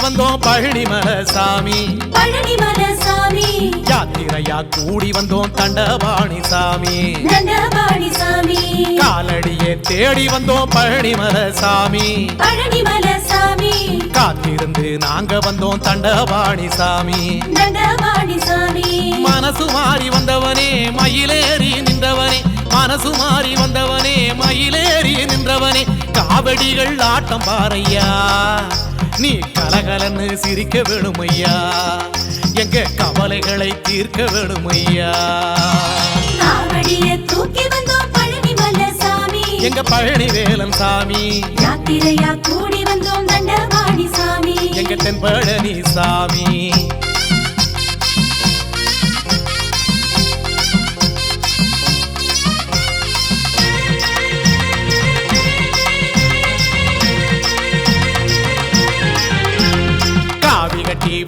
வந்தோம் பழனிமலை சாமி. பழனிமலை சாமி யாத்திரையா கூடி வந்தோம் தண்டபாணி சாமி. தண்டபாணி சாமி காலடியே தேடி வந்தோம் பழனிமலை சாமி. பழனிமலை சாமி காத்திருந்து நாங்க வந்தோம் தண்டபாணி சாமி. தண்டபாணி சாமி மனசு மாறி வந்தவனே மயிலேறி நின்றவனே. மனசு மாறி வந்தவனே மயிலேறி நின்றவனே. காவடிகள் ஆட்டம் பாறையா நீ கலகலன்னு சிரிக்க வேணுமையா. எங்க கவலைகளை தீர்க்க வேணுமையா. காவடியை தூக்கி வந்தோம் பழனிமலை சாமி. எங்க பழனி வேலன் சாமி. யாத்திரையா கூடி வந்தோம் தண்டபாணி சாமி. எங்க தென்பழனி சாமி.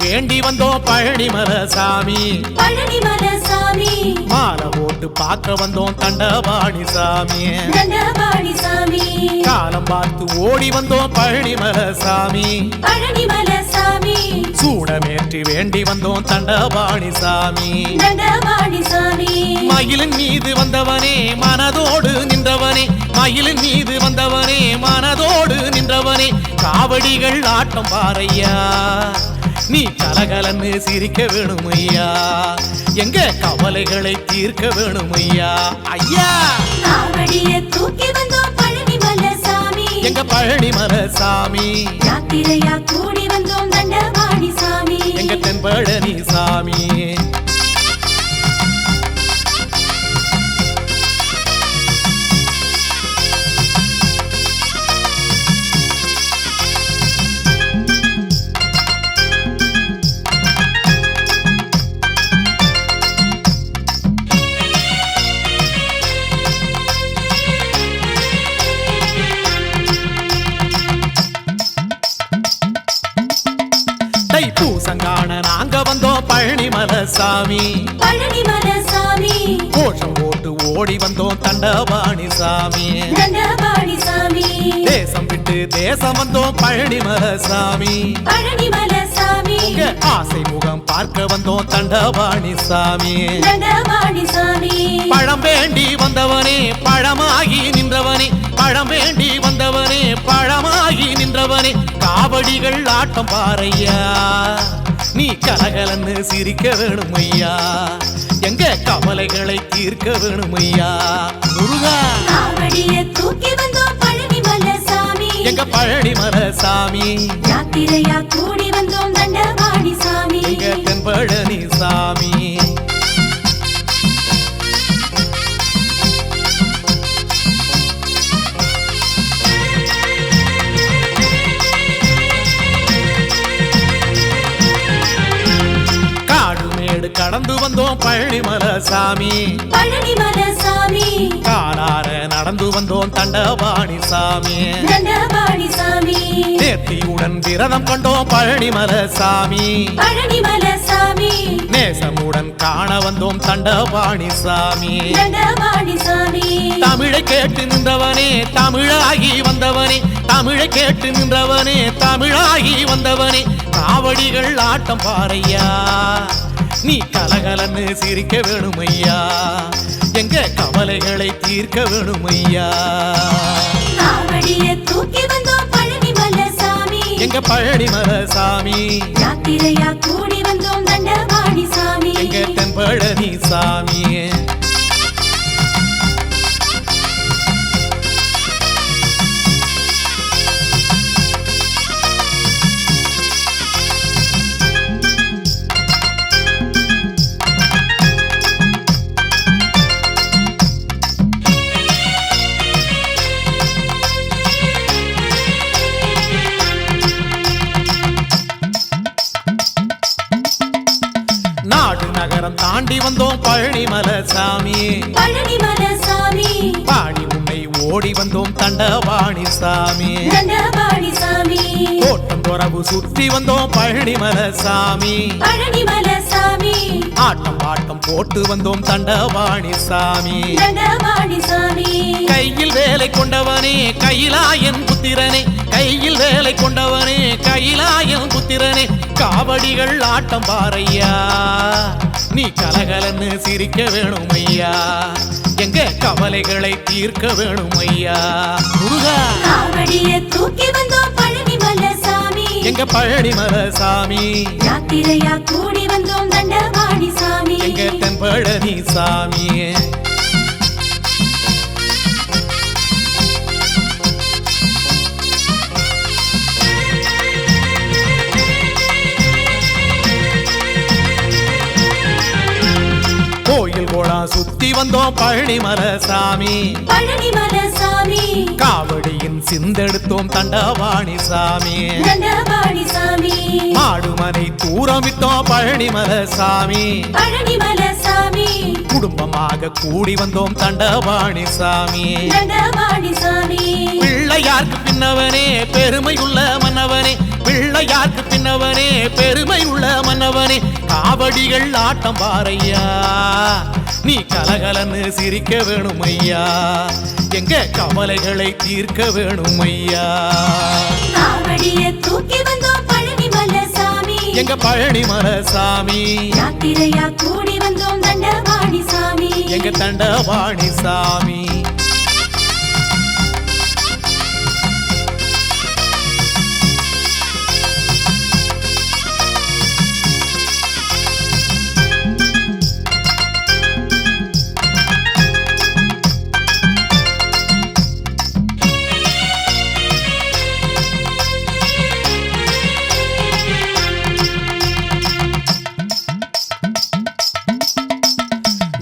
வேண்டி வந்தோம் பழனிமலை சாமி. பழனிமலை சாமி மாலை போட்டு பார்க்க வந்தோம் தண்டபாணி சாமி. தண்டபாணி சாமி காலம் பார்த்து ஓடி வந்தோம் பழனிமலை சாமி. பழனிமலை சாமி சூடமேற்றி வேண்டி வந்தோம் தண்டபாணி சாமி. தண்டபாணி சாமி மயிலின் மீது வந்தவனே மனதோடு நின்றவனே. மயிலின் மீது வந்தவனே மனதோடு நின்றவனே. காவடிகள் ஆட்டம் பாறையா நீ கலகலன்னு சிரிக்க வேணுமையா. எங்க கவலைகளை தீர்க்க வேணுமையா. ஐயா காவடியை தூக்கி வந்தோம் பழனிமலை சாமி. எங்க பழனிமலை சாமி. யாத்திரையா கூடி வந்தோம் தண்டபாணி சாமி. எங்க தென்பழனி சாமி. தைப்பூசங்கான நாங்க வந்தோம் பழனிமலை சாமி. பழனிமலை சாமி கோஷம் போட்டு ஓடி வந்தோம் தண்டபாணி சாமி. தண்டபாணி சாமி தேசம் விட்டு தேசம் வந்தோம் பழனிமலை சாமி. பழனிமலை சாமி உங்க ஆசை முகம் பார்க்க வந்தோம் தண்டபாணி சாமி. தண்டபாணி சாமி பழம் வேண்டி வந்தவனே பழமாகி நின்றவனே. பழம் வேண்டி வந்தவனே பழமாகி நின்றவனே. காவடிகள் ஆட்டம் பாறையா நீ கலகலன்னு சிரிக்க வேணுமையா. எங்க கவலைகளை தீர்க்க வேணுமையா. முருகா காவடியை தூக்கி வந்தோம் பழனிமலை சாமி. எங்க பழனிமலை சாமி. யாத்திரையா கூடி வந்தோம் தண்டபாணி சாமி. எங்க தென்பழனி சாமி. கடந்து வந்தோம் பழனிமலை சாமி. பழனிமலை சாமி காலார நடந்து வந்தோம் தண்டபாணி சாமி. தண்டபாணி சாமி நேர்த்தியுடன் விரதம் கொண்டோம் பழனிமலை சாமி. பழனிமலை சாமி நேசமுடன் காண வந்தோம் தண்டபாணி சாமி. தண்டபாணி சாமி தமிழை கேட்டு நின்றவனே தமிழாகி வந்தவனே. தமிழை கேட்டு நின்றவனே தமிழாகி வந்தவனே. காவடிகள் ஆட்டம் பாறையா நீ கலகலன்னு சிரிக்க வேணுமையா. எங்க கவலைகளை தீர்க்க வேணுமையா. காவடியை தூக்கி வந்தோம் பழனிமலை சாமி. எங்க பழனிமலை சாமி. யாத்திரையா கூடி வந்தோம் தண்டபாணி சாமி. எங்க தென்பழனி சாமி. நாடு நகரம் தாண்டி வந்தோம் பழனிமலை சாமி. பழனிமலை சாமி பாடி உன்னை ஓடி வந்தோம் தண்டபாணி சாமி. தண்டபாணி சாமி தோட்டம் துறவு சுற்றி வந்தோம் பழனிமலை சாமி. பழனிமலை சாமி ஆட்டம் பாட்டம் போட்டு வந்தோம் தண்டபாணி சாமி தண்டபாணி சாமி கையில் வேலை கொண்டவனே கையிலாயன் புத்திரனே கையில் வேலை கொண்டவனே கையிலாயன் புத்திரனே காவடிகள் ஆட்டம் பாரையா நீ கலகலன்னு சிரிக்க வேணும் ஐயா எங்க கவலைகளை தீர்க்க வேணும் ஐயா முருகா காவடியை தூக்கி வந்தோம் பழனிமலை சாமி எங்க பழனிமலை சாமி யாத்திரையா கூடி வந்தோம் தண்டபாணி சாமி எங்க தென்பழனி சாமி கோயில் கோலா சுத்தி வந்தோம் பழனிமலை சாமி பழனிமலை சாமி காவடியின் சிந்தெடுத்தோம் தண்டபாணி சாமி தண்டபாணி சாமி மாடுமனை தூரமிட்டோம் பழனிமலை சாமி பழனிமலை சாமி குடும்பமாக கூடி வந்தோம் தண்டபாணி சாமி தண்டபாணி சாமி பிள்ளையார்க்கு பின்னவனே பெருமை உள்ள மன்னவனே பிள்ளையார்க்கு பின்னவனே பெருமை உள்ள மன்னவனே காவடிகள் ஆட்டம் பாரையா நீ கலகலன்னு சிரிக்க வேணும் ஐயா எங்க கவலைகளை தீர்க்க வேணும் ஐயா காவடியை தூக்கி வந்தோம் பழனிமலை சாமி எங்க பழனிமலை சாமி யாத்திரையா கூடி வந்தோம் தண்டபாணி சாமி எங்க தண்டபாணி சாமி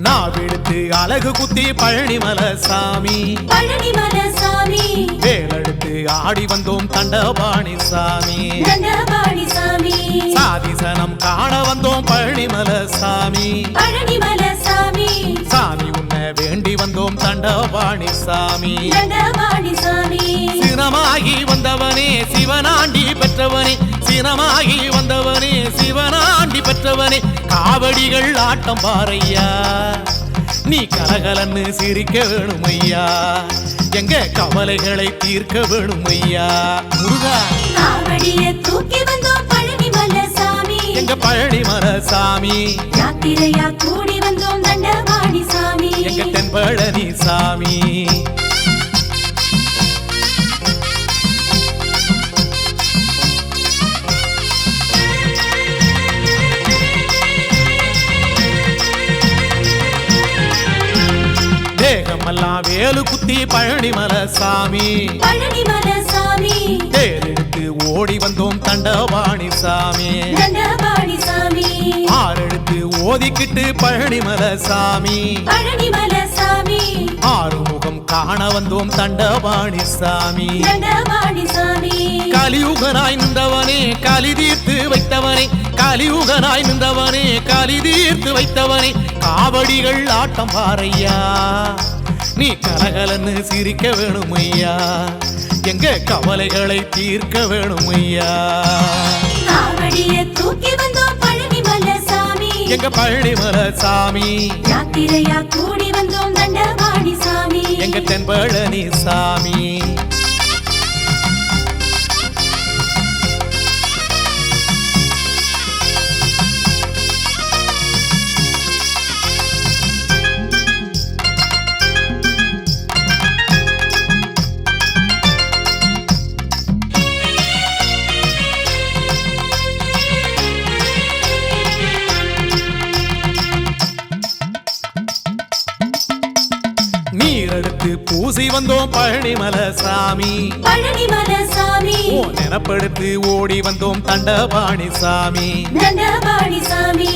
நாவெடுத்து அழகு குத்தி பழனிமலை சாமி பழனிமலை சாமி வேலெடுத்து ஆடி வந்தோம் தண்டபாணி சாமி தண்டபாணி சாமி சாதிசனம் காண வந்தோம் பழனிமலை சாமி பழனிமலை சாமி சாமி உன்னை வேண்டி வந்தோம் தண்டபாணி சாமி தண்டபாணி சாமி சினமாகி வந்தவனே சிவனாண்டி பெற்றவனே சினமாகி வந்தவனே சிவனாண்டி பெற்றவனே காவடிகள் ஆட்டம் பாரையா நீ கலகலன்னு சிரிக்க வேணும் ஐயா எங்க கவலைகளை தீர்க்க வேணும் ஐயா முருகா காவடியை தூக்கி வந்தோம் பழனிமலை சாமி எங்க பழனிமலை சாமி யாத்திரையா கூடி வந்தோம் தண்டபாணி சாமி எங்க தென்பழனி சாமி தேகமெல்லாம் வேலு குத்தி பழனிமலை சாமி பழனிமலை சாமி தேரெடுத்து ஓடி வந்தோம் தண்டபாணி சாமி தண்டபாணி சாமி ஆறெடுத்து ஓதிக்கிட்டு பழனிமலை சாமி பழனிமலை சாமி ஆறுமுகம் காண வந்தோம் தண்டபாணி சாமி தண்டபாணி சாமி கலியுகனாய் நின்றவனே கலி தீர்த்து வைத்தவனே கலியுகனாய் நின்றவனே கலி தீர்த்து வைத்தவனே காவடிகள் ஆட்டம் பாரையா நீ கலகலன்னு சிரிக்க வேணும் ஐயா எங்க கவலைகளை தீர்க்க வேணும் ஐயா காவடியை தூக்கி வந்தோம் பழனிமலை சாமி எங்க பழனிமலை சாமி யாத்திரையா கூடி வந்தோம் தண்டபாணி சாமி எங்க தென்பழனி சாமி நீரெடுத்து பூசி வந்தோம் பழனிமலை சாமி பழனிமலை சாமி ஓ நினப்படுத்து ஓடி வந்தோம் தண்டபாணி சாமி தண்டபாணி சாமி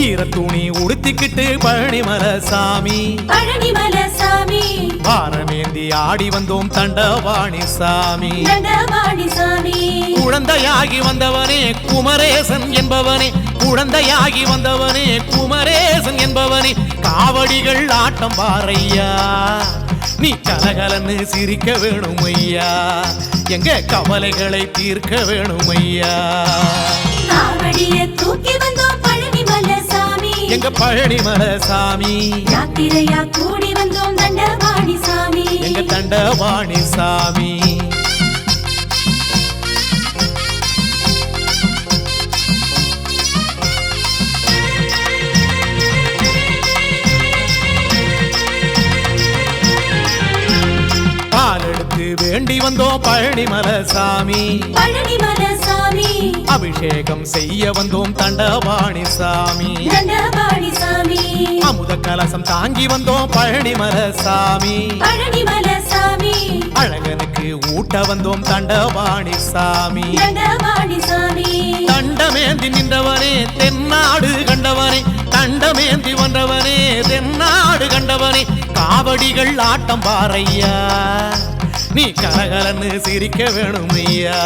ஈரத்துணி உடுத்திக்கிட்டு பழனிமலை சாமி பழனிமலை சாமி பாரமேந்தி ஆடி வந்தோம் தண்டபாணி சாமி தண்டபாணி சாமி குழந்தையாகி வந்தவனே குமரேசன் என்பவனே குழந்தையாகி வந்தவனே குமரேசன் என்பவனே காவடிகள் ஆட்டம் பாரையா நீ கலகலன்னு சிரிக்க வேணும் ஐயா எங்க கவலைகளை தீர்க்க வேணும் ஐயா காவடியை தூக்கி வந்தோம் பழனிமலை சாமி எங்க பழனிமலை சாமி யாத்திரையா கூடி வந்தோம் தண்டபாணி சாமி எங்க தண்டபாணி சாமி வேண்டி வந்தோம் பழனிமலை சாமி பழனிமலை சாமி அபிஷேகம் செய்ய வந்தோம் தண்டபாணி சாமி தண்டபாணி சாமி அமுத கலசம் தாங்கி வந்தோம் பழனிமலை சாமி பழனிமலை சாமி அழகனுக்கு ஊட்ட வந்தோம் தண்டபாணி சாமி தண்டபாணி சாமி தண்டமேந்தி நின்றவனே தென்னாடு கண்டவனே தண்டமேந்தி வந்தவனே தென்னாடு கண்டவனே காவடிகள் ஆட்டம் பாறையா நீ கலகலன்னு சிரிக்க வேணும் ஐயா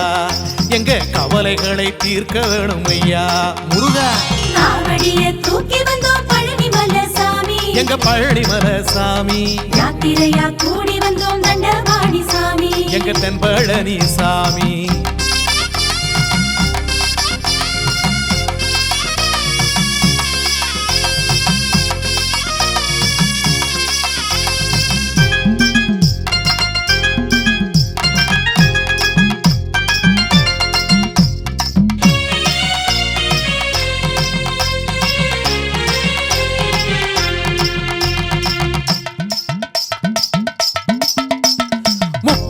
எங்க கவலைகளை தீர்க்க வேணும் ஐயா முருகா காவடியை தூக்கி வந்தோம் பழனிமலை சாமி எங்க பழனிமலை சாமி யாத்திரையா கூடி வந்தோம் தண்டபாணி சாமி எங்க தென்பழனி சாமி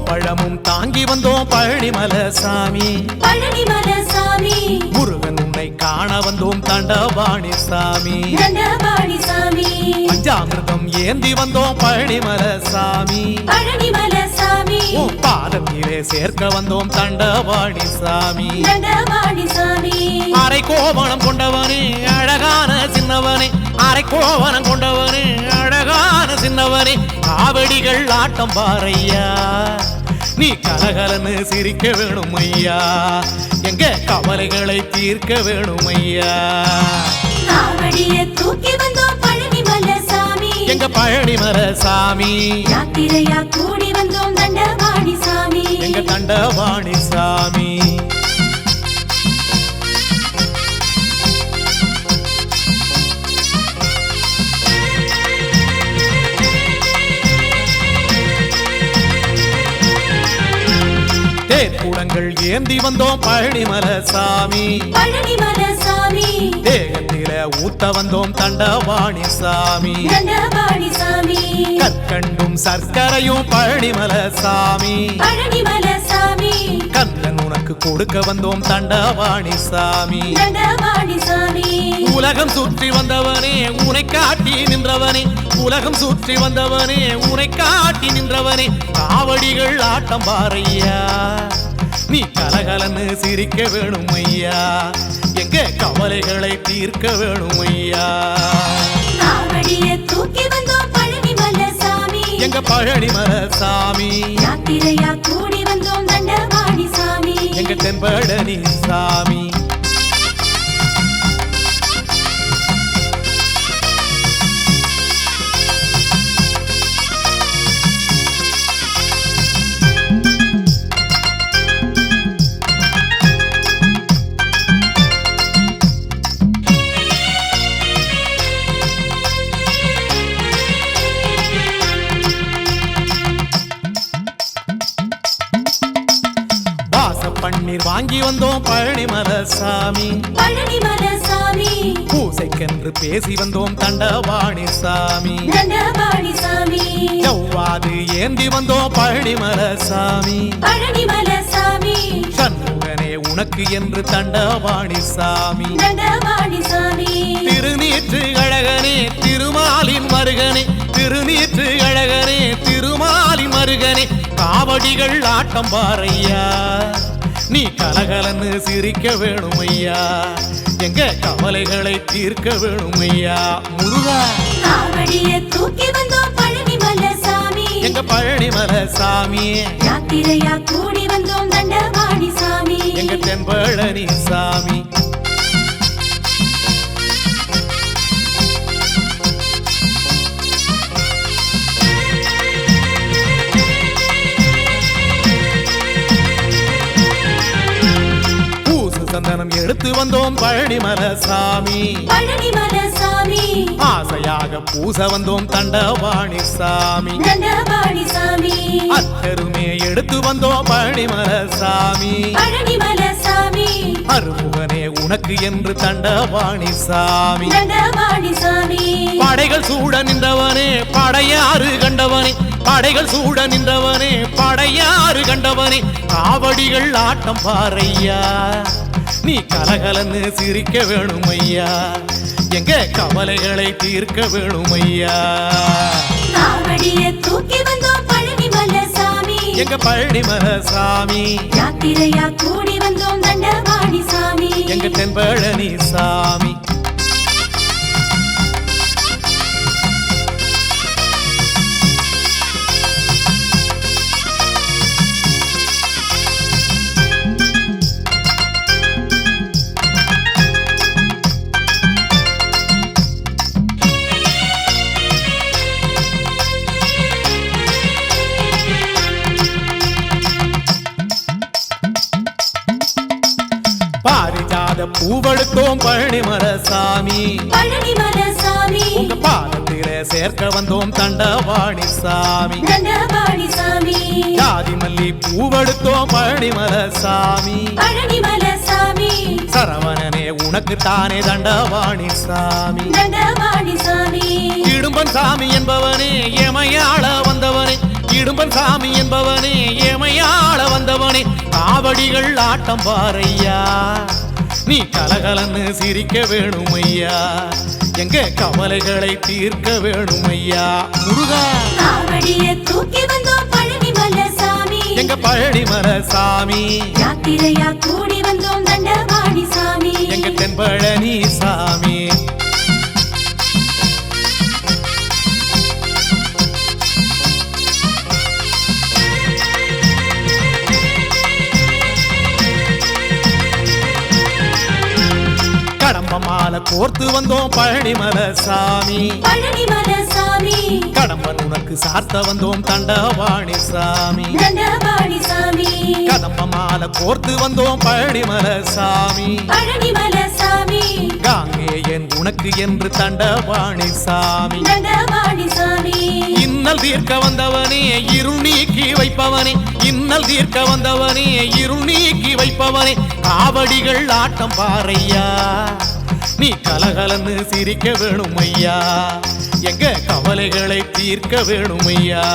பழமும் தாங்கி வந்தோம் பழனிமலை சாமி பழனிமலை சாமி முருகன் உன்னை காண வந்தோம் தண்டபாணி சாமி தண்டபாணி சாமி பஞ்சாமிர்தம் ஏந்தி வந்தோம் பழனிமலை சாமி பழனிமலை சாமி பாதத்திலே சேர்க்க வந்தோம் தண்டபாணி சாமி தண்டபாணி சாமி அரை கோவணம் கொண்டவனே அழகான சின்னவனே அரை கோவணம் கொண்டவனே அழகான சின்னவனே காவடிகள் ஆட்டம் பாறையா நீ கலகலன்னு சிரிக்க வேணும் ஐயா எங்க கவலைகளை தீர்க்க வேணும் ஐயா காவடியை தூக்கி வந்தோம் பழனிமலை சாமி எங்க பழனிமலை சாமி யாத்திரையா கூடி வந்தோம் தண்டபாணி சாமி எங்க தண்டபாணி சாமி தேர்குடங்கள் ஏந்தி வந்தோம் பழனிமலை சாமி பழனிமலை சாமி தேகத்தில ஊத்த வந்தோம் தண்டபாணி சாமி தண்டபாணி சாமி கற்கண்டும் சர்க்கரையும் பழனிமலை சாமி பழனிமலை சாமி கந்தன் உனக்கு கொடுக்க வந்தோம் தண்டபாணி சாமி தண்டபாணி சாமி உலகம் சுற்றி வந்தவனே உனை காட்டி நின்றவனே உலகம் சுற்றி வந்தவனே உனை காட்டி நின்றவனே காவடிகள் ஆட்டம் பாறையா நீ கலகலன்னு சிரிக்க வேணும் ஐயா எங்க கவலைகளை தீர்க்க வேணும் ஐயா காவடியை தூக்கி வந்தோம் பழனிமலை சாமி எங்க பழனிமலை சாமி யாத்திரையா கூடி வந்தோம் தண்டபாணி சாமி எங்க தென்பழனி சாமி பன்னீர் வாங்கி வந்தோம் பழனிமலை சாமி பழனிமலை சாமி பூசைக்கென்று பேசி வந்தோம் தண்டபாணி சாமி தண்டபாணி சாமி செவ்வாது ஏந்தி வந்தோம் பழனிமலை சாமி பழனிமலை சாமி சண்முகனே உனக்கு என்று தண்டபாணி சாமி தண்டபாணி சாமி திருநீற்று அழகனே திருமாலின் மருகனே திருநீற்று அழகனே திருமாலின் மருகனே காவடிகள் ஆட்டம் பாறையா நீ கலகலன்னு சிரிக்க வேணும் ஐயா எங்க கவலைகளை தீர்க்க வேணும் ஐயா முருகா காவடியை தூக்கி வந்தோம் பழனிமலை சாமி எங்க பழனிமலை சாமி யாத்திரையா கூடி வந்தோம் தண்டபாணி சாமி எங்க தென்பழனி சாமி சந்தனம் எடுத்து வந்தோம் பழனிமலை சாமி பழனிமலை சாமி ஆசையாக பூச வந்தோம் தண்டபாணி சாமி தண்டபாணி சாமி அத்தருமே எடுத்து வந்தோம் பழனிமல சாமி பழனிமல சாமி அருமுகனே உனக்கு என்று தண்டபாணி சாமி தண்டபாணி சாமி படைகள் சூட நின்றவனே படையாறு கண்டவனே படைகள் சூட நின்றவனே படையாறு கண்டவனே காவடிகள் ஆட்டம் பாறையா நீ கலகலன்னு சிரிக்க வேணும் ஐயா எங்க கவலைகளை தீர்க்க வேணும் ஐயா காவடிய தூக்கி வந்தோம் பழனிமல சாமி எங்க பழனிமல சாமி யாத்திரையா கூடி வந்தோம் தண்டபாணி சாமி எங்க தென்பழனி சாமி பாரிஜாத பூவெடுத்தோம் பழனிமல சாமி பழனிமல சாமி உங்க பாதத்திலே சேர்க்க வந்தோம் தண்டபாணி சாமி தண்டபாணி சாமி ஜாதி மல்லி பூவெடுத்தோம் பழனிமல சாமி பழனிமல சாமி சரவணனே உனக்கு தானே தண்டபாணி சாமி தண்டபாணி சாமி இடும்பன் சாமி என்பவனே எமையாள வந்தவனே இடும்பன் சாமி என்பவனே எமையாள வந்தவனே காவடிகள் ஆட்டம் பாறையா நீ கலகலன்னு சிரிக்க வேணும் ஐயா எங்க கவலைகளை தீர்க்க வேணும் ஐயா முருகா காவடிய தூக்கி வந்தோம் பழனிமல சாமி எங்க பழனிமல சாமி யாத்திரையா கூடி வந்தோம் தண்டபாணி சாமி எங்க தென்பழனி சாமி கடம்ப மாலை கோர்த்து வந்தோம் பழனிமல சாமி பழனிமல சாமி கடம்பன் உனக்கு சார்த்த வந்தோம் தண்டபாணி சாமி தண்டபாணி சாமி கடம்ப மாலை கோர்த்து வந்தோம் பழனிமல சாமி பழனிமல சாமி காங்கேயன் உனக்கு என்று தண்டபாணி சாமி தண்டபாணி சாமி இன்னல் தீர்க்க வந்தவனே இருள் நீக்கி வைப்பவனே இன்னல் தீர்க்க வந்தவனே இருள் நீக்கி வைப்பவனே காவடிகள் ஆட்டம் பாறையா நீ கலகலன்னு சிரிக்க வேணும் ஐயா எங்க கவலைகளை தீர்க்க வேணும் ஐயா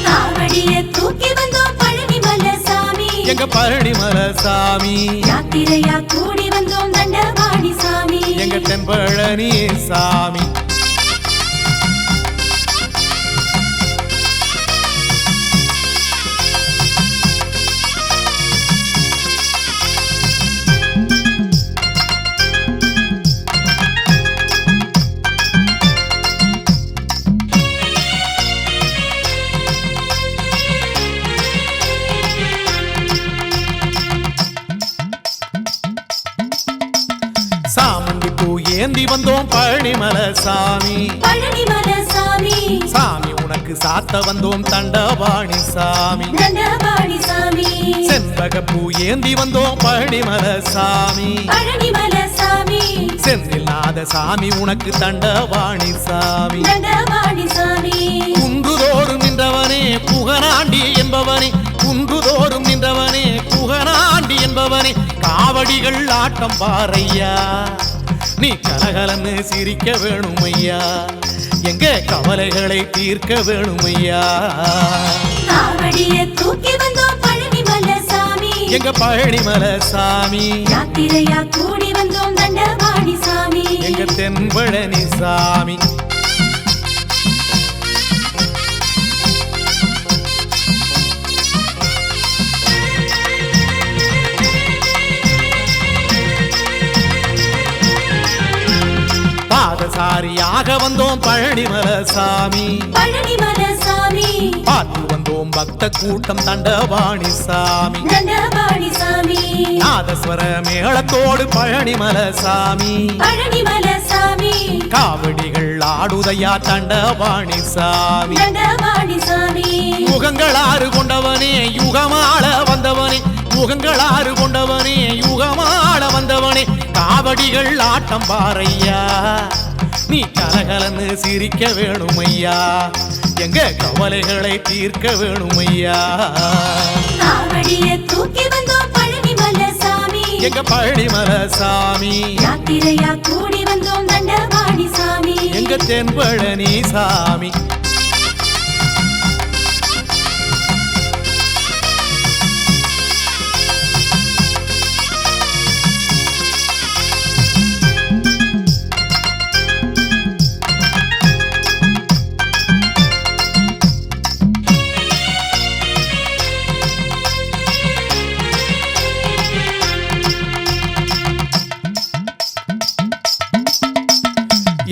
காவடிய தூக்கி வந்தோம் பழனிமல சாமி எங்க பழனிமல சாமி யாத்திரையா கூடி வந்தோம் தண்டபாணி சாமி எங்க தென்பழனி சாமி சாமந்தி பூ ஏந்தி வந்தோம் பழனிமல சாமி பழனிமல சாமி சாமி உனக்கு சாத்த வந்தோம் தண்டபாணி சாமி தண்டபாணி சாமி செண்பக பூ ஏந்தி வந்தோம் பழனிமல சாமி பழனிமல சாமி செந்தில் நாத சாமி உனக்கு தண்டபாணி சாமி தண்டபாணி சாமி குன்றுதோறும் நின்றவனே புகனாண்டி என்பவனே குன்றுதோறும் நின்றவனே புகனாண்டி என்பவனே காவடிகள் ஆட்டம் பாறையா நீ கலகலன்னு சிரிக்க வேணும் ஐயா எங்க கவலைகளை தீர்க்க வேணும் ஐயா காவடிய தூக்கி வந்தோம் பழனிமல சாமி எங்க பழனிமல சாமி யாத்திரையா கூடி வந்தோம் தண்டபாணி சாமி எங்க தென்பழனி சாமி பாதசாரியாக வந்தோம் பழனிமல சாமி பழனிமல சாமி பார்த்து வந்தோம் பக்த கூட்டம் தண்டபாணி சாமி தண்டபாணி சாமி நாதஸ்வர மேளத்தோடு பழனிமல சாமி பழனிமல சாமி காவடிகள் ஆடுதையா தண்டபாணி சாமி தண்டபாணி சாமி முகங்களாறு கொண்டவனே யுகமாள வந்தவனே முகங்களாறு கொண்டவனே யுகமாள வந்தவனே காவடிகள் ஆட்டம் பாறையா நீ கலகலன்னு சிரிக்க வேணும் ஐயா எங்க கவலைகளை தீர்க்க வேணும் ஐயா காவடிய தூக்கி வந்தோம் பழனிமலை சாமி எங்க பழனிமலை சாமி யாத்திரையா கூடி வந்தோம் தண்டபாணி சாமி எங்க தென்பழனி சாமி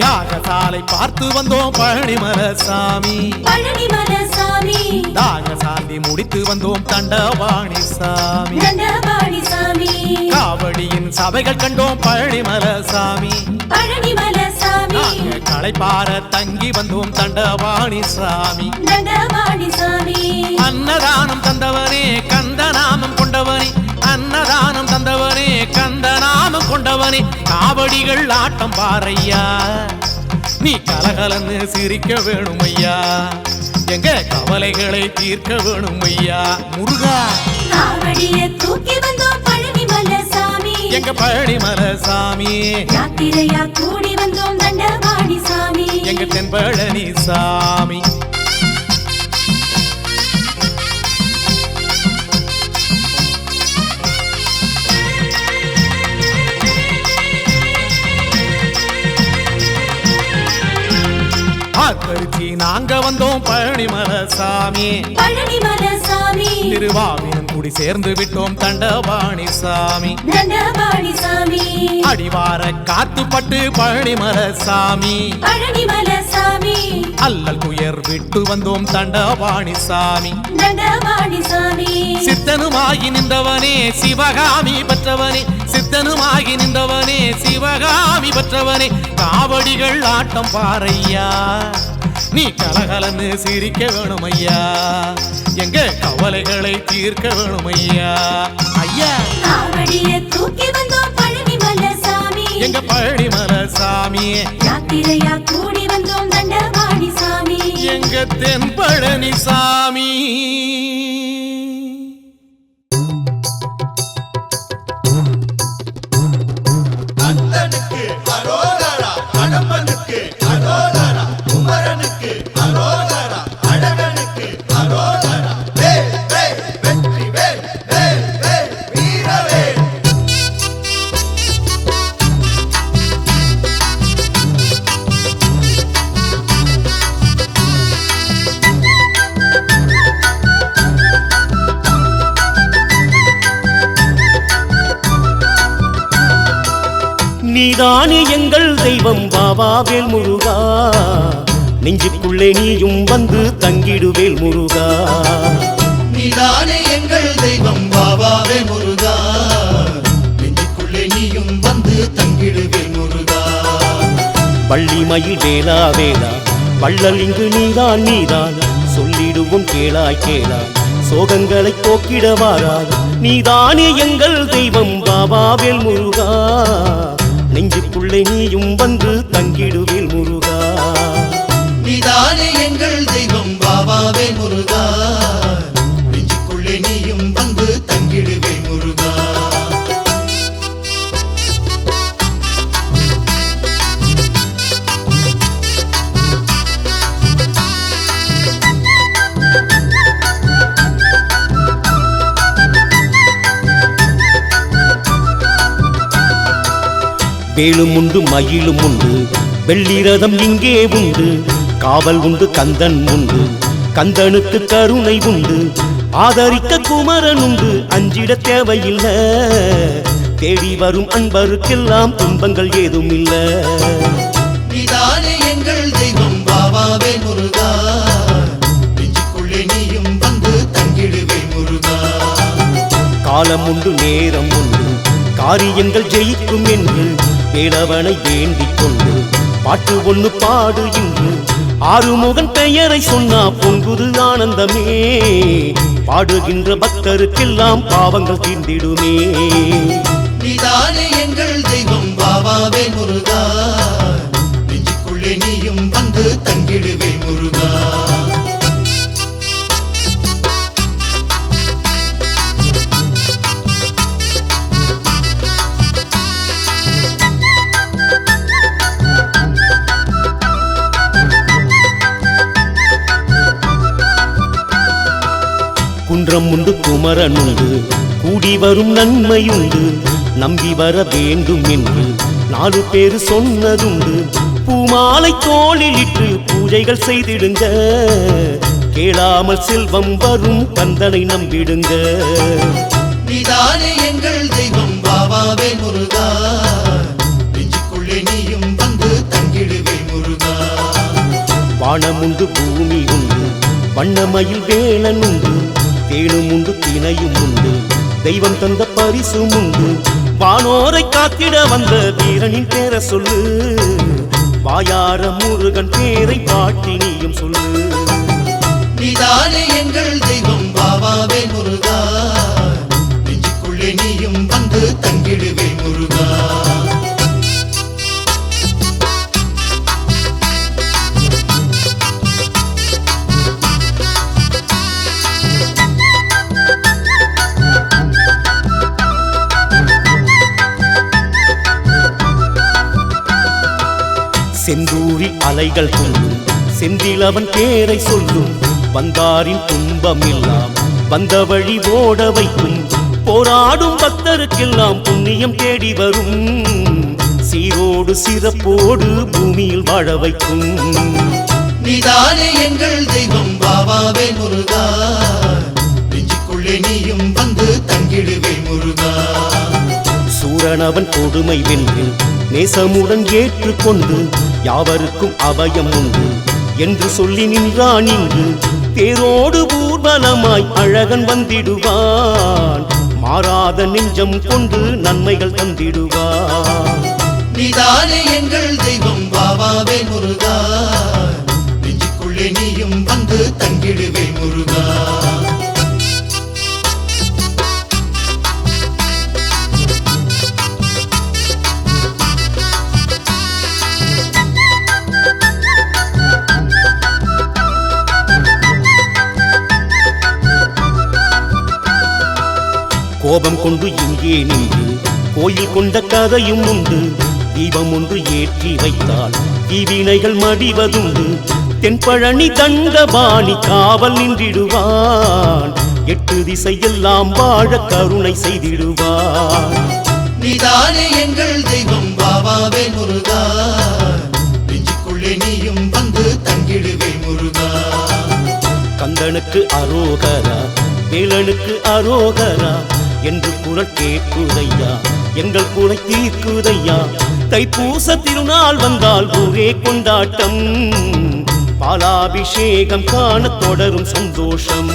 யாகசாலை பார்த்து வந்தோம் பழனிமலை சாமி பழனிமலை சாமி தாக சாந்தி முடித்து வந்தோம் தண்டபாணி சாமி தண்டபாணி சாமி காவடியின் சபைகள் கண்டோம் பழனிமலை சாமி பழனிமலை சாமி நாங்க களைப்பார தங்கி வந்தோம் தண்டபாணி சாமி தண்டபாணி சாமி அன்னதானம் தந்தவனே கந்தநாமம் கொண்டவனே அன்னதானம் தந்தவனே கந்தநாமம் கொண்டவனே காவடிகள் ஆட்டம் பாறையா நீ கலகலன்னு சிரிக்க வேணும் ஐயா எங்க கவலைகளை தீர்க்க வேணும் ஐயா முருகா காவடிய தூக்கி வந்தோம் பழனிமலை சாமி எங்க பழனிமலை சாமி யாத்திரையா கூடி வந்தோம் தண்டபாணி சாமி எங்க தென்பழனி சாமி ஆத்தரிச்சி நாங்க வந்தோம் பழனிமலை சாமி பழனிமலை சாமி திருவாவினம் கூடி சேர்ந்து விட்டோம் தண்டபாணி சாமி தண்டபாணி சாமி அடிவார காத்துப்பட்டு பழனிமலை சாமி பழனிமலை சாமி அல்லல் துயர் விட்டு வந்தோம் தண்டபாணி சாமி தண்டபாணி சாமி சித்தனுமாகி நின்றவனே சிவகாமி பெற்றவனே சித்தனுமாகி நின்றவனே சிவகாமி பெற்றவனே காவடிகள் ஆட்டம் பாறையா நீ கலகலன்னு சிரிக்க வேணும் ஐயா எங்க கவலைகளை தீர்க்க வேணும் ஐயா ஐயா காவடிய தூக்கி வந்தோம் பழனிமலை சாமி எங்க பழனிமலை சாமி யாத்திரையா கூடி வந்தோம் தண்டபாணி சாமி எங்க தென்பழனி சாமி கந்தனுக்கு அரோகரா கடம்பனுக்கு அரோகரா குமரனுக்கு அரோகரா அழகனுக்கு அரோகரா வேல் வேல் வெற்றி வேல் வேல் வேல் வீரவேல் நீதானே எங்கள் தெய்வம் பாபாவேல் முருகா நெஞ்சுக்குள்ளே நீயும் வந்து தங்கிடுவேல் முருகா நீதானே எங்கள் தெய்வம் பாபாவே முருகா நெஞ்சுக்குள்ளே நீயும் வந்து தங்கிடுவே முருகா பள்ளி மயில் வேலா வேலா வள்ளல் இங்கு நீதான் நீதான் சொல்லிடுவோம் கேளாய் கேளாய் சோகங்களை போக்கிட வாராய் நீதானே எங்கள் தெய்வம் பாபாவேல் முருகா நெஞ்சுக்குள்ளே நீயும் வந்து தங்கிடுவேல் முருகா நீதானே எங்கள் தெய்வம் பாபாவே முருகா நெஞ்சுக்குள்ளே நீயும் வந்து தங்கிடுவே முருகா வேலும் உண்டு மயிலும் உண்டு வெள்ளி ரதம் இங்கே உண்டு காவல் உண்டு கந்தன் உண்டு கந்தனுக்கு கருணை உண்டு ஆதரிக்க குமரன் உண்டு அஞ்சிட தேவையில்லை தேடி வரும் அன்பருக்கெல்லாம் துன்பங்கள் ஏதும் இல்ல நீதானே எங்கள் தெய்வம் பாபாவே முருகா நெஞ்சுக்குள்ளே நீயும் வந்து தங்கிடுவே முருகா காலம் உண்டு நேரம் உண்டு காரியங்கள் ஜெயிக்கும் என்று வேலவனை வேண்டிக் கொண்டு பாட்டு ஒன்று பாடு இன்று ஆறுமுகன் பெயரை சொன்னா பொங்குது ஆனந்தமே பாடுகின்ற பக்தருக்கெல்லாம் பாவங்கள் தீர்ந்திடுமே நீதானே எங்கள் தெய்வம் பாபாவே முருகா நெஞ்சுக்குள்ளே குன்றம் உண்டு குமரன் உண்டு கூடி வரும் நன்மையுண்டு நம்பி வர வேண்டும் என்று 4 பேர் சொன்னதுண்டு பூமாலை தோளில் இட்டு பூஜைகள் செய்திடுங்க கேளாமல் செல்வம் வரும் கந்தனை நம்பிடுங்க நீதானே எங்கள் தெய்வம் பாபாவே முருகா நெஞ்சுக்குள்ளே நீயும் வந்து தங்கிடுவே முருகா வானம் உண்டு பூமி உண்டு வண்ணமயில் வேலன் உண்டு தேனும் உண்டு தினையும் உண்டு தெய்வம் தந்த பரிசும் உண்டு வானோரை காத்திட வந்த வீரனின் பேரை சொல்லு வாயார முருகன் பேரை பாட்டி நீயும் சொல்லு நீதானே எங்கள் தெய்வம் பாபாவே முருகா நெஞ்சுக்குள்ளே நீயும் வந்து தங்கிடுவே முருகா செந்தூரில் அலைகள் கொள்ளும் செந்திலவன் பேரை சொல்லும் வந்தாரின் துன்பம் எல்லாம் வந்த வழி ஓட வைக்கும் போராடும் பக்தருக்கெல்லாம் புண்ணியம் தேடி வரும் சீரோடு சிறப்போடு பூமியில் வாழ வைக்கும் நீதானே எங்கள் தெய்வம் பாபாவே முருகா நெஞ்சுக்குள்ளே நீயும் வந்து தங்கிடுவே முருகா சூரனவன் கொடுமை வென்று நேசமுடன் ஏற்றுக்கொண்டு யாவருக்கும் அபயம் உண்டு என்று சொல்லி நின்றான் இங்கு தேரோடு ஊர்வலமாய் அழகன் வந்திடுவான் மாறாத நெஞ்சம் கொண்டு நன்மைகள் தந்திடுவான் நீதானே எங்கள் தெய்வம் பாபாவே முருகா நெஞ்சுக்குள்ளே நீயும் வந்து தங்கிடுவே முருகா கோபம் கொண்டு இங்கே நின்று கோயில் கொண்ட கதையும் உண்டு தீபம் ஒன்று ஏற்றி வைத்தால் தீவினைகள் மடிவதுண்டு தென்பழனி தண்டபாணி காவல் நின்றிடுவான் 8 திசையெல்லாம் வாழ கருணை செய்திடுவான் நீதானே எங்கள் தெய்வம் பாபாவே முருகா நெஞ்சுக்குள்ளே நீயும் வந்து தங்கிடுவே முருகா கந்தனுக்கு அரோகரா வேலனுக்கு அரோகரா என்று குரல் கேட்குதையா எங்கள் குறை தீர்க்குதையா தைப்பூச திருநாள் வந்தால் ஊரே கொண்டாட்டம் பாலாபிஷேகம் காண தொடரும் சந்தோஷம்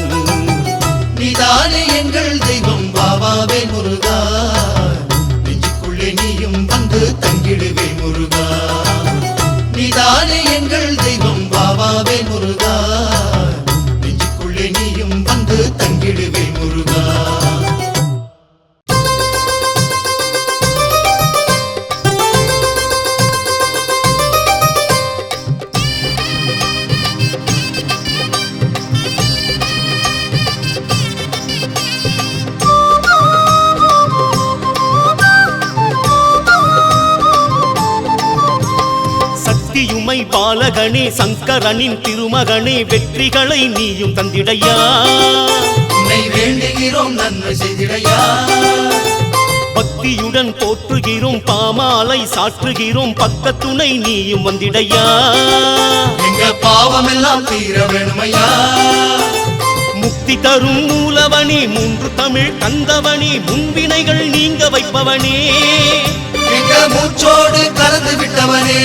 நீதானே எங்கள் தெய்வம் பாபாவே முருகா நெஞ்சுக்குள்ளே நீயும் வந்து தங்கிடுவே முருகா நீதானே எங்கள் தெய்வம் பாபாவே முருகா நெஞ்சுக்குள்ளே நீயும் வந்து தங்கிடுவே முருகா சக்தியுமை பாலகனே சங்கரனின் திருமகனே வெற்றிகளை நீயும் தந்திடையா உன்னை வேண்டுகிறோம் நன்மை செய்திடையா பக்தியுடன் போற்றுகிறோம் பாமாலை சாற்றுகிறோம் பக்கத்துணை நீயும் வந்திடையா எங்க பாவமெல்லாம் தீர வேணுமையா முக்தி தரும் மூலவனே 3 தமிழ் தந்தவனே முன்வினைகள் நீங்க வைப்பவனே எங்க மூச்சோடு கலந்து விட்டவனே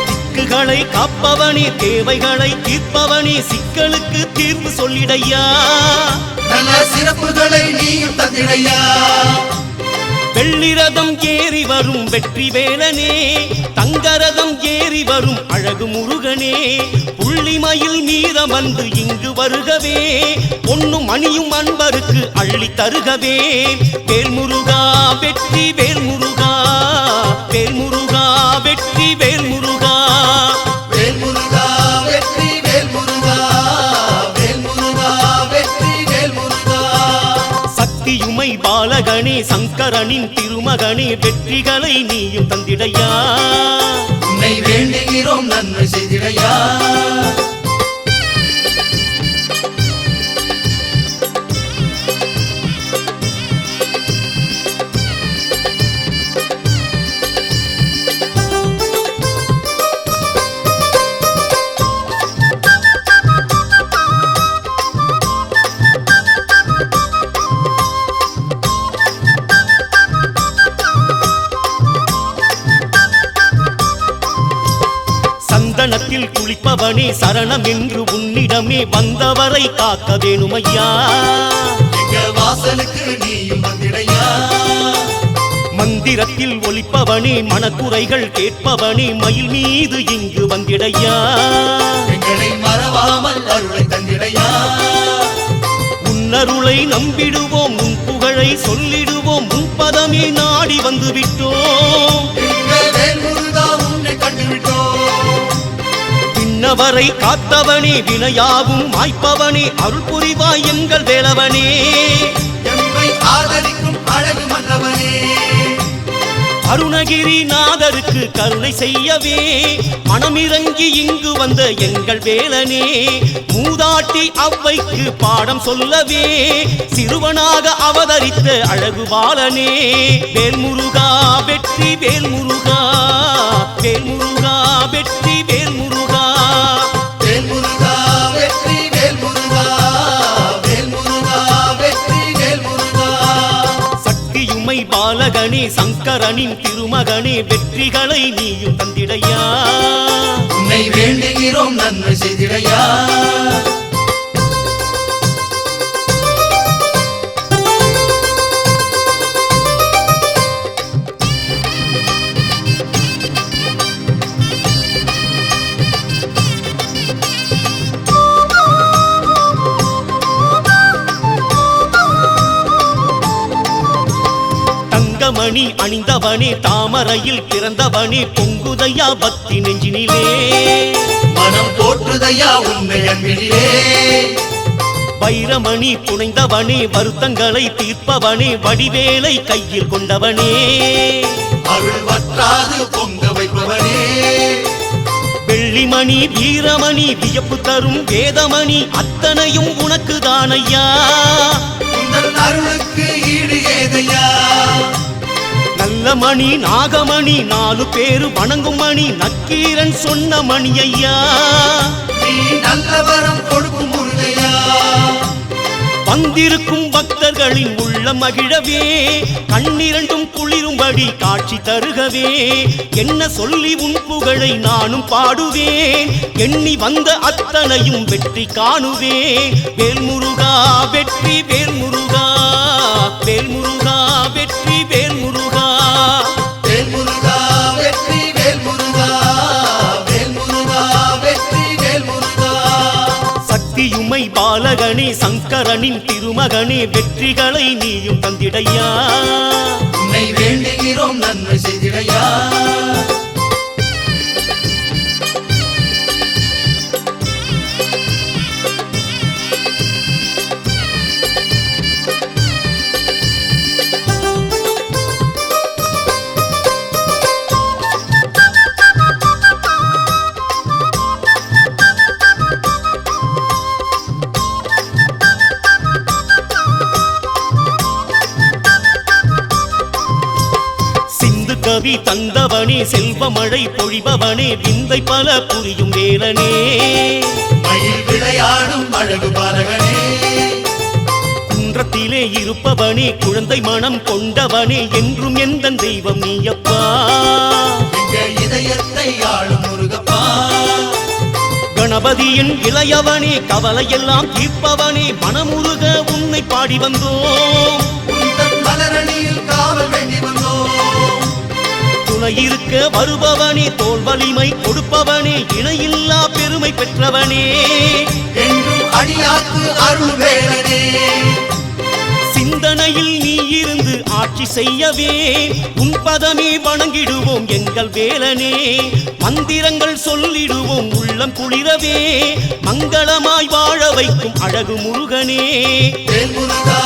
திக்குகளை காப்பவனே தேவைகளை தீர்ப்பவனே சிக்கலுக்கு தீர்வு சொல்லிடையா நல்ல சிறப்புகளை நீயும் தந்திடையா வெள்ளிரதம் ஏறி வரும் வெற்றி வேலனே தங்கரதம் ஏறி வரும் அழகு முருகனே புள்ளிமயில் மீதம் வந்து இங்கு வருகவே பொன்னும் மணியும் அன்பருக்கு அள்ளி தருகவே வேல்முருகா வெற்றி வேல்முருகா வேல்முருகா வெற்றி வேல்முருகா வேல்முருகா வெற்றி வேல்முருகா வேல்முருகா வெற்றி வேல்முருகா சக்தியுமை பாலகனே சங்கரனின் திருமகனே வெற்றிகளை நீயும் தந்திடையா உன்னை வேண்டுகிறோம் நன்மை செய்திடையா சந்தனத்தில் குளிப்பவனே சரணம் என்று உன்னிடமே வந்தவரை காக்க வேணுமையா. எங்க வாசலுக்கு நீயும் வந்திடையா. மந்திரத்தில் ஒலிப்பவனே மனக்குறைகள் கேட்பவனே மயில் மீது இங்கு வந்திடையா. எங்களை மறவாமல் அருளை தந்திடையா. உன்னருளை நம்பிடுவோம் உன் புகழை சொல்லிடுவோம் உன் பதமே நாடி வந்து விட்டோம். எங்க வேல்முருகா உன்னை கண்டுவிட்டோம். பின்னவரை காத்தவனே வினையாவும் மாய்ப்பவனே அருள் புரிவாய் எங்கள் வேலவனே. எம்மை ஆதரிக்கும் அழகு மன்னவனே. அருணகிரி நாதருக்கு கருணை செய்யவே மனமிறங்கி இங்கு வந்த எங்கள் வேலனே. மூதாட்டி அவ்வைக்கு பாடம் சொல்லவே சிறுவனாக அவதரித்த அழகு பாலனே. வேல்முருகா வெற்றி வேல்முருகா, வேல்முருகா வெற்றி வேல்முருகா. வேல்முருகா வெற்றி வேல்முருகா, வேல்முருகா வெற்றி வேல்முருகா. சக்தியுமை பாலகனே சங்கரனின் திருமகனே வெற்றிகளை நீயும் தந்திடையா. உன்னை வேண்டுகிறோம் நன்மை செய்திடையா. தங்கமணி அணிந்தவனே தாமரையில் பிறந்தவனே பொங்குதையா பக்தி நெஞ்சினிலே. மனம் போற்றுதையா உன்னை அன்பினிலே. வைரமணி புனைந்தவனே வருத்தங்களை தீர்ப்பவனே வடிவேலை கையில் கொண்டவனே. அருள் வற்றாது பொங்க வைப்பவனே. வெள்ளிமணி வீரமணி வியப்பு தரும் வேதமணி அத்தனையும் உனக்கு தானையா. உந்தன் அருளுக்கு ஈடு ஏதையா. நல்ல மணி நாகமணி நாலு பேரு வணங்கும் மணி நக்கீரன் சொன்ன மணி ஐயா. நீ நல்ல வரம் கொடுக்கும் முருகையா. வந்திருக்கும் பக்தர்களின் உள்ள மகிழவே கண்ணிரண்டும் குளிரும்படி காட்சி தருகவே என்ன சொல்லி உன் புகழை நானும் பாடுவேன். எண்ணி வந்த அத்தனையும் வெற்றி காணுவேன். வேல்முருகா வெற்றி வேல்முருகா, வேல்முருகா வெற்றி வேல்முருகா. வேல்முருகா வெற்றி வேல்முருகா, வேல்முருகா வெற்றி வேல்முருகா. சக்தியுமை பாலகனே சங்கரனின் திருமகனே வெற்றிகளை நீயும் தந்திடையா. உன்னை வேண்டுகிறோம் நன்மை செய்திடையா. கவி தந்தவனே செல்வமழை பொழிபவனே விந்தை பல புரியும் வேலனே. மயில் விளையாடும் அழகு பாலகனே. குன்றத்திலே இருப்பவனே குழந்தை மனம் கொண்டவனே என்றும் எந்த தெய்வம் நீயப்பா. எங்க இதயத்தை ஆளும் முருகப்பா. கணபதியின் இளையவனே கவலையெல்லாம் தீர்ப்பவனே மனமுருக உன்னை பாடி வந்தோம். உந்தன் மலரணியில் காவல் வேண்டி வந்தோம். துணை இருக்க வருபவனே தோல் வலிமை கொடுப்பவனே இணையில்லா பெருமை பெற்றவனே. என்றும் அடியாக்கு அருள் வேலனே. சிந்தனையில் நீ இருந்து ஆட்சி செய்யவே உன் பதமே வணங்கிடுவோம் எங்கள் வேலனே. மந்திரங்கள் சொல்லிடுவோம் உள்ளம் குளிரவே மங்களமாய் வாழ வைக்கும் அழகு முருகனே. வேல்முருகா